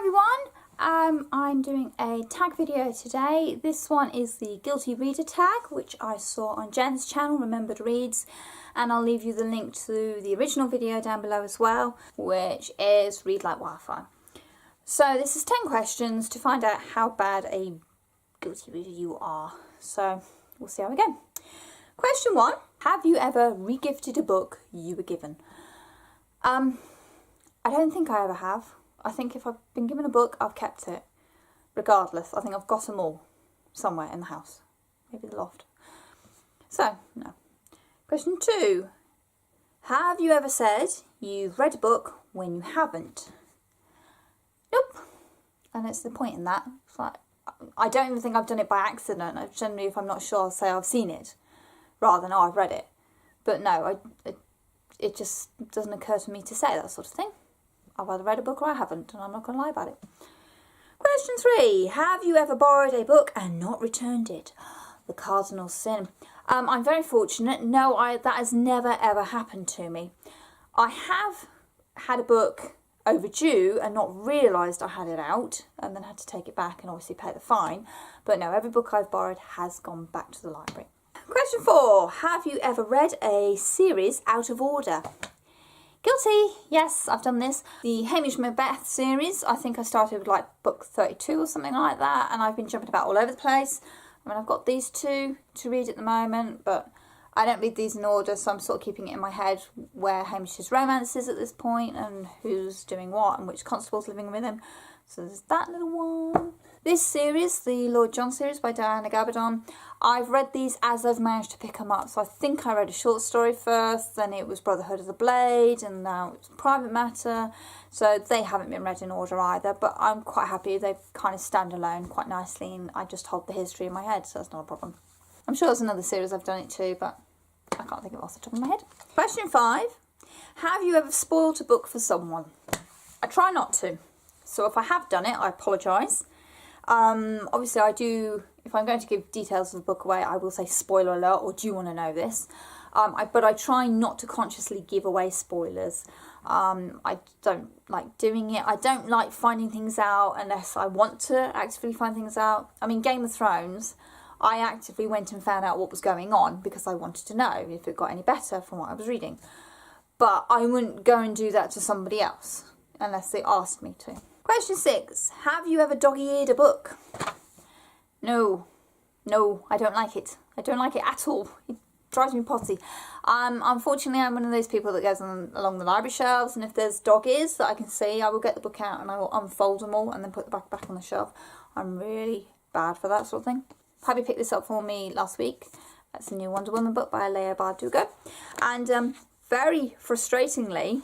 everyone, I'm doing a tag video today. This one is the Guilty Reader tag, which I saw on Jen's channel, Remembered Reads, and I'll leave you the link to the original video down below as well, which is Read Like Wildfire. So this is 10 questions to find out how bad a guilty reader you are. So we'll see how we go. Question 1, have you ever regifted a book you were given? I don't think I ever have. I think if I've been given a book, I've kept it. Regardless, I think I've got them all somewhere in the house. Maybe the loft. So, no. Question 2. Have you ever said you've read a book when you haven't? Nope. And it's the point in that. It's like, I don't even think I've done it by accident. Generally, if I'm not sure, I'll say I've seen it. Rather than, oh, I've read it. But no, it just doesn't occur to me to say that sort of thing. I've either read a book or I haven't, and I'm not going to lie about it. Question 3. Have you ever borrowed a book and not returned it? The cardinal sin. I'm very fortunate. No, that has never ever happened to me. I have had a book overdue and not realised I had it out, and then had to take it back and obviously pay the fine. But no, every book I've borrowed has gone back to the library. Question 4. Have you ever read a series out of order? Guilty. Yes, I've done this. The Hamish Macbeth series, I think I started with like book 32 or something like that, and I've been jumping about all over the place. I mean, I've got these two to read at the moment, but I don't read these in order, so I'm sort of keeping it in my head where Hamish's romance is at this point, and who's doing what, and which constable's living with him. So there's that little one. This series, the Lord John series by Diana Gabaldon, I've read these as I've managed to pick them up. So I think I read a short story first, then it was Brotherhood of the Blade, and now it's Private Matter. So they haven't been read in order either, but I'm quite happy. They kind of stand alone quite nicely, and I just hold the history in my head, so that's not a problem. I'm sure there's another series I've done it too, but I can't think of it off the top of my head. Question 5. Have you ever spoilt a book for someone? I try not to. So if I have done it, I apologise. Obviously I do, if I'm going to give details of the book away, I will say spoiler alert, or do you want to know this? But I try not to consciously give away spoilers. I don't like doing it. I don't like finding things out unless I want to actively find things out. I mean, Game of Thrones, I actively went and found out what was going on because I wanted to know if it got any better from what I was reading. But I wouldn't go and do that to somebody else unless they asked me to. Question 6. Have you ever dog-eared a book? No. No, I don't like it. I don't like it at all. It drives me potty. Unfortunately, I'm one of those people that goes along the library shelves, and if there's dog ears that I can see, I will get the book out and I will unfold them all and then put the back on the shelf. I'm really bad for that sort of thing. Hubby picked this up for me last week. That's a new Wonder Woman book by Leah Bardugo. And very frustratingly,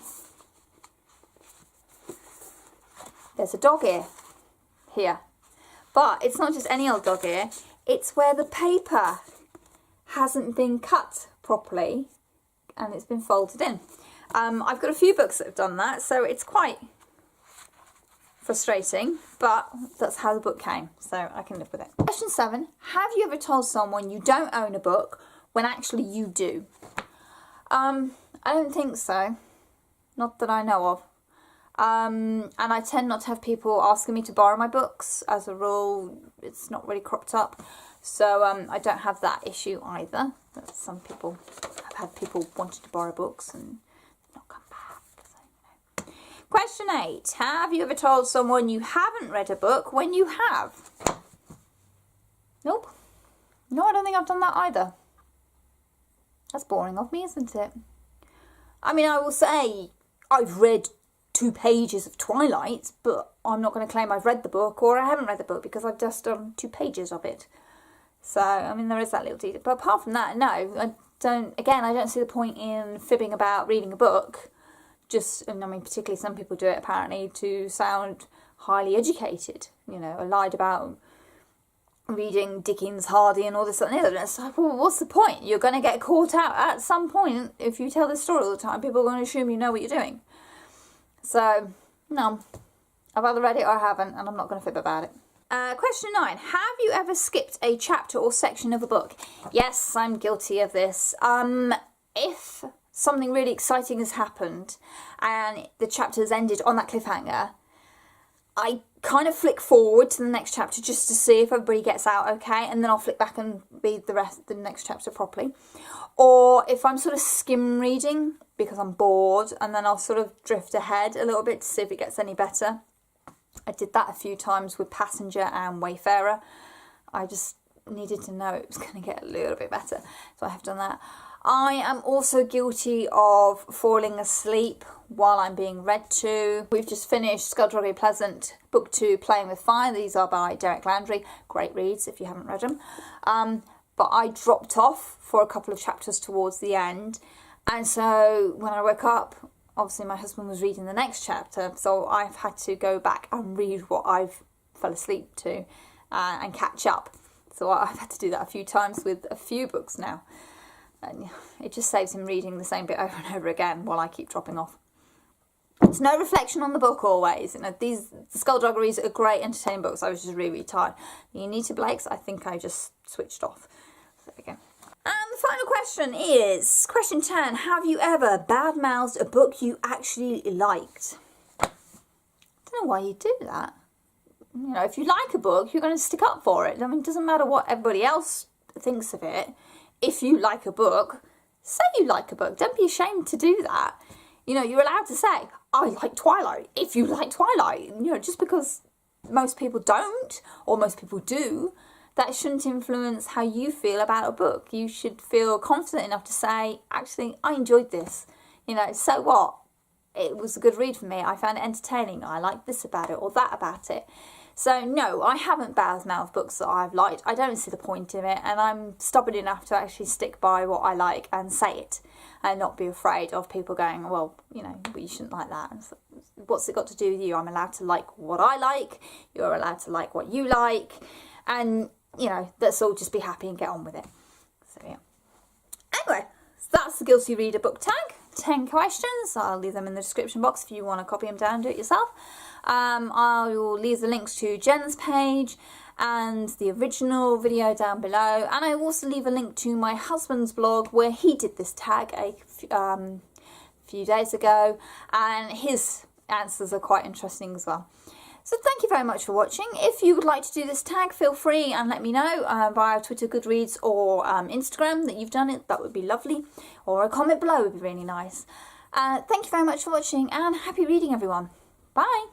there's a dog ear here. But it's not just any old dog ear. It's where the paper hasn't been cut properly and it's been folded in. I've got a few books that have done that, so it's quite frustrating, but that's how the book came, so I can live with it. Question 7. Have you ever told someone you don't own a book when actually you do? I don't think so. Not that I know of. And I tend not to have people asking me to borrow my books. As a rule, it's not really cropped up. So I don't have that issue either. But some people have had people wanting to borrow books and not come back. So, Question 8. Have you ever told someone you haven't read a book when you have? Nope. No, I don't think I've done that either. That's boring of me, isn't it? I mean, I will say I've read 2 pages of Twilight, but I'm not going to claim I've read the book or I haven't read the book because I've just done 2 pages of it. So, I mean, there is that little detail. But apart from that, no, I don't see the point in fibbing about reading a book. And I mean, particularly some people do it apparently to sound highly educated. You know, I lied about reading Dickens, Hardy and all this and the other. And it's like, well, what's the point? You're going to get caught out at some point. If you tell this story all the time, people are going to assume you know what you're doing. So, no, I've either read it or I haven't, and I'm not going to fib about it. Question 9. Have you ever skipped a chapter or section of a book? Yes, I'm guilty of this. If something really exciting has happened and the chapter has ended on that cliffhanger, I kind of flick forward to the next chapter just to see if everybody gets out okay, and then I'll flick back and read the next chapter properly. Or if I'm sort of skim reading because I'm bored, and then I'll sort of drift ahead a little bit to see if it gets any better. I did that a few times with Passenger and Wayfarer. I just needed to know it was going to get a little bit better, so I have done that. I am also guilty of falling asleep while I'm being read to. We've just finished Skullduggery Pleasant, Book 2, Playing with Fire. These are by Derek Landry. Great reads if you haven't read them. But I dropped off for a couple of chapters towards the end. And so when I woke up, obviously my husband was reading the next chapter. So I've had to go back and read what I've fell asleep to and catch up. So I've had to do that a few times with a few books now. And it just saves him reading the same bit over and over again while I keep dropping off. It's no reflection on the book always. You know, these Skullduggeries are great, entertaining books. I was just really, really tired. The Anita Blakes, I think I just switched off. So there we go. And the final question is, question 10. Have you ever bad-mouthed a book you actually liked? I don't know why you do that. You know, if you like a book, you're going to stick up for it. I mean, it doesn't matter what everybody else thinks of it. If you like a book, say you like a book. Don't be ashamed to do that. You know, you're allowed to say, I like Twilight, if you like Twilight. You know, just because most people don't, or most people do, that shouldn't influence how you feel about a book. You should feel confident enough to say, actually, I enjoyed this. You know, so what? It was a good read for me. I found it entertaining. I liked this about it or that about it. So no, I haven't bad-mouthed books that I've liked. I don't see the point in it, and I'm stubborn enough to actually stick by what I like and say it, and not be afraid of people going, well, you know, well, you shouldn't like that. So, what's it got to do with you? I'm allowed to like what I like. You're allowed to like what you like, and you know, let's all just be happy and get on with it. So yeah. Anyway, so that's the Guilty Reader book tag. 10 questions. I'll leave them in the description box if you want to copy them down and do it yourself. I will leave the links to Jen's page and the original video down below, and I will also leave a link to my husband's blog where he did this tag a few days ago, and his answers are quite interesting as well. So thank you very much for watching. If you would like to do this tag, feel free and let me know via Twitter, Goodreads, or Instagram that you've done it. That would be lovely. Or a comment below would be really nice. Thank you very much for watching, and happy reading, everyone. Bye.